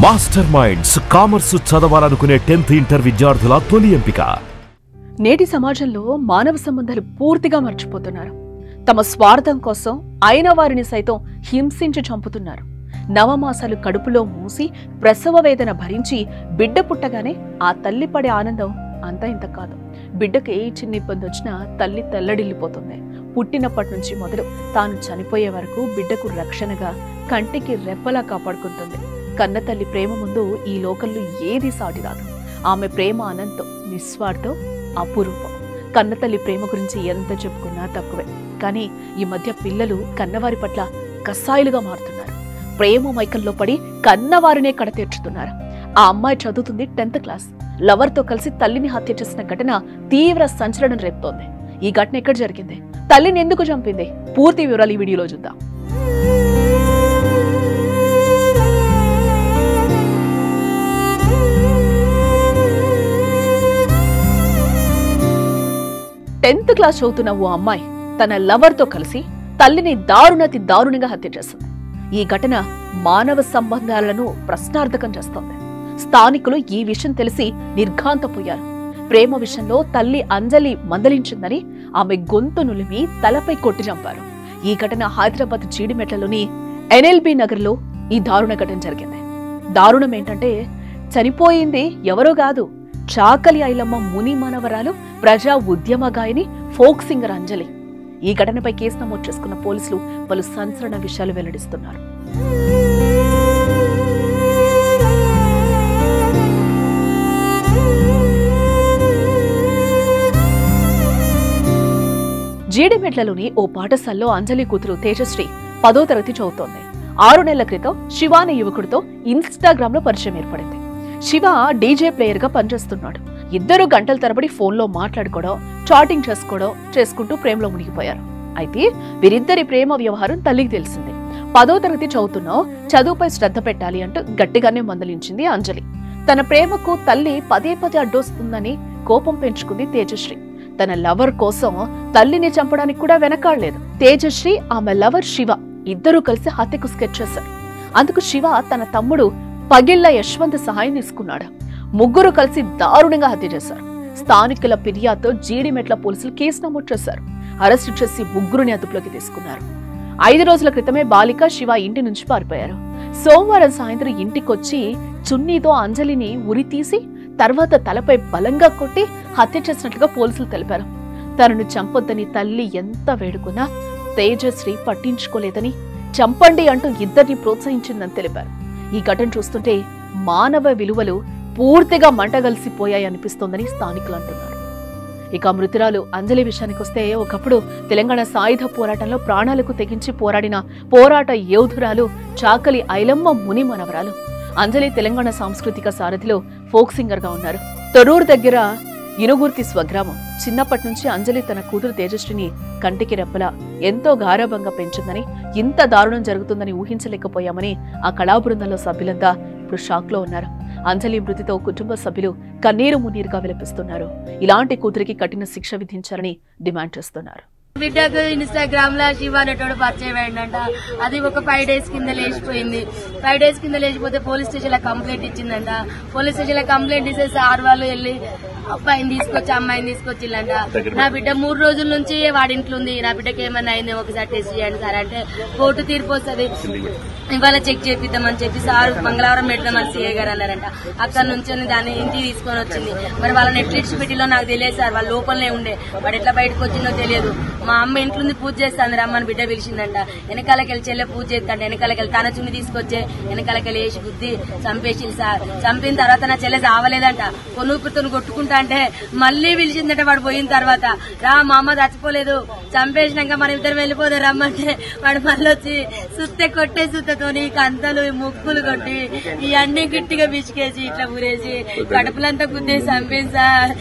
Master minds commerce చదవాలనుకునే 10th inter విద్యార్థుల తొలి ఎంపిక. నేటి సమాజంలో మానవ సంబంధాలు పూర్తిగా మర్చిపోతున్నారు. తమ స్వార్థం కోసం అయిన వారిని సైతం హింసించి చంపుతున్నారు. నవమాసాలు కడుపులో మూసి ప్రసవ వేదన భరించి బిడ్డ పుట్టగానే ఆ తల్లి పడే ఆనందం అంతా ఇంత కాదు. బిడ్డకి ఏ చిన్న ఇబ్బంది వచ్చినా తల్లి తల్లడిల్లిపోతుంది. పుట్టినప్పటి నుంచి మొదలు తాను చనిపోయే వరకు బిడ్డకు రక్షణగా కంటికి రెప్పలా కాపాడుకుంటుంది. కన్న తల్లి ప్రేమ ముందు ఈ లోకంలో ఏది సాటి రాదు. ఆమె ప్రేమ అనంతం, నిస్వార్థం, అపురూపం. కన్నతల్లి ప్రేమ గురించి ఎంత చెప్పుకున్నా తక్కువే. కానీ ఈ మధ్య పిల్లలు కన్నవారి పట్ల కసాయిలుగా మారుతున్నారు. ప్రేమ మైకల్లో పడి కన్నవారినే కడతీర్చుతున్నారు. ఆ అమ్మాయి చదువుతుంది 10th క్లాస్. లవర్తో కలిసి తల్లిని హత్య చేసిన ఘటన తీవ్ర సంచలనం రేపుతోంది. ఈ ఘటన ఎక్కడ జరిగింది? తల్లిని ఎందుకు చంపింది? పూర్తి వివరాలు ఈ వీడియోలో చూద్దాం. టెన్త్ క్లాస్ చదువుతున్న ఓ అమ్మాయి తన లవర్తో కలిసి తల్లిని దారుణంగా హత్య చేస్తుంది. ఈ ఘటన మానవ సంబంధాలను ప్రశ్నార్థకం చేస్తోంది. స్థానికులు ఈ విషయం తెలిసి నిర్ఘాంతపోయారు. ప్రేమ విషయంలో తల్లి అంజలి మందలించిందని ఆమె గొంతు నులిమి తలపై కొట్టి చంపారు. ఈ ఘటన హైదరాబాద్ జీడిమెట్లలోని NLB నగర్లో ఈ దారుణ ఘటన జరిగింది. దారుణం ఏంటంటే చనిపోయింది ఎవరో కాదు, చాకలి ఐలమ్మ ముని మనవరాలు, ప్రజా ఉద్యమ గాయని, ఫోక్ సింగర్ అంజలి. ఈ ఘటనపై కేసు నమోదు చేసుకున్న పోలీసులు పలు సంచలన విషయాలు వెల్లడిస్తున్నారు. జీడిమెట్లలోని ఓ పాఠశాలలో అంజలి కూతురు తేజశ్రీ 10వ తరగతి చదువుతోంది. 6 నెలల క్రితం శివ అనే యువకుడితో ఇన్స్టాగ్రామ్ లో పరిచయం ఏర్పడింది. శివ డీజే ప్లేయర్ గా పనిచేస్తున్నాడు. ఇద్దరు గంటల తరబడి ఫోన్లో మాట్లాడుకోవడం, చాటింగ్ చేసుకుంటూ ప్రేమలో మునిగిపోయారు. అయితే వీరిద్దరి ప్రేమ వ్యవహారం తల్లికి తెలిసింది. 10వ తరగతి చదువుతున్నావు, చదువుపై శ్రద్ధ పెట్టాలి అంటూ గట్టిగానే మందలించింది అంజలి. తన ప్రేమకు తల్లి పదే అడ్డొస్తుందని కోపం పెంచుకుంది తేజశ్రీ. తన లవర్ కోసం తల్లిని చంపడానికి కూడా వెనకాడలేదు. తేజశ్రీ, ఆమె లవర్ శివ ఇద్దరూ కలిసి హత్యకు స్కెచ్ చేశారు. అందుకు శివ తన తమ్ముడు పగిళ్ల యశ్వంత్ సహాయం తీసుకున్నాడు. ముగ్గురు కలిసి దారుణంగా హత్య చేశారు. స్థానికుల ఫిర్యాదుతో జీడిమెట్ల పోలీసులు కేసు నమోదు చేశారు. అరెస్టు చేసి ముగ్గురుని అదుపులోకి తీసుకున్నారు. 5 రోజుల క్రితమే బాలిక, శివ ఇంటి నుంచి పారిపోయారు. సోమవారం సాయంత్రం ఇంటికొచ్చి చున్నీతో అంజలిని ఉరితీసి తర్వాత తలపై బలంగా కొట్టి హత్య చేసినట్లుగా పోలీసులు తెలిపారు. తనను చంపొద్దని తల్లి ఎంత వేడుకున్నా తేజశ్రీ పట్టించుకోలేదని, చంపండి అంటూ ఇద్దరిని ప్రోత్సహించిందని తెలిపారు. ఈ ఘటన చూస్తుంటే మానవ విలువలు పూర్తిగా మంటగలిసిపోయాయి అనిపిస్తోందని స్థానికులు అంటున్నారు. ఇక మృతురాలు అంజలి విషయానికి వస్తే, ఒకప్పుడు తెలంగాణ సాయుధ పోరాటంలో ప్రాణాలకు తెగించి పోరాడిన పోరాట యోధురాలు, చాకలి ఐలమ్మ ముని మనవరాలు. అంజలి తెలంగాణ సాంస్కృతిక సారథిలో ఫోక్ సింగర్ గా ఉన్నారు. తొర్రూరు దగ్గర ఇనుగుర్తి స్వగ్రామం. చిన్నప్పటి నుంచి అంజలి తన కూతురు తేజశ్రీని కంటికి రెప్పలా ఎంతో గారాభంగా పెంచిందని, ఇంత దారుణం జరుగుతుందని ఊహించలేకపోయామని ఆ కళా బృందంలో సభ్యులంతా ఇప్పుడు షాక్ లో ఉన్నారు. అంజలి మృతితో కుటుంబ సభ్యులు కన్నీరు మున్నీరుగా విలపిస్తున్నారు. ఇలాంటి కూతురికి కఠిన శిక్ష విధించాలని డిమాండ్ చేస్తున్నారు. బిడ్డకు ఇన్స్టాగ్రామ్ లో శివ అనేటోడు పరిచయం అయిందంట. అది ఒక 5 days కింద లేచిపోయింది. 5 days కింద లేచిపోతే పోలీస్ స్టేషన్ లో కంప్లైంట్ ఇచ్చిందంట. పోలీస్ స్టేషన్ లో కంప్లైంట్ ఇస్తే సార్ వాళ్ళు వెళ్లి అబ్బాయిని తీసుకొచ్చి అమ్మాయిని తీసుకొచ్చిల్లంట. నా బిడ్డ 3 రోజుల నుంచి వాడింట్లో ఉంది, నా బిడ్డకి ఏమన్నా అయింది ఒకసారి టెస్ట్ చేయండి సార్ అంటే కోర్టు తీర్పు వస్తుంది, ఇవాళ చెక్ చేపిద్దామని చెప్పి సార్ మంగళవారం పెడదామని సీఏ గారు అన్నారంట. అక్కడ నుంచి దాన్ని ఇంటికి తీసుకొని వచ్చింది. మరి వాళ్ళని ఎట్లా ఇచ్చిపెట్టిలో నాకు తెలియదు సార్, వాళ్ళ లోపలనే ఉండే, వాడు ఎట్లా బయటకు వచ్చిందో తెలియదు. మా అమ్మ ఇంట్లో పూజ చేస్తాను, రమ్మని బిడ్డ పిలిచిందంట. వెనకాలకెళ్ళి చెల్లె పూజ చేస్తాంట, వెనకాలకెళ్ళి తన చున్ని తీసుకొచ్చే వెనకాలకెళ్ళి వేసి బుద్ధి చంపేసి సార్. చంపిన తర్వాత నా చెల్లె చావలేదంట, కొనుక్కుతో కొట్టుకుంటా అంటే మళ్ళీ పిలిచిందట. వాడు పోయిన తర్వాత, రా మా అమ్మ చచ్చిపోలేదు, చంపేసినాక మన ఇద్దరు వెళ్ళిపోతే రమ్మంటే వాడు మళ్ళీ వచ్చి సుత్తె కొట్టే సుత్తతోని కంతలు ముక్కులు కొట్టి ఇవన్నీ గట్టిగా పిసికేసి ఇట్లా ఊరేసి కడుపులంతా గుద్దేసి చంపేసి సార్.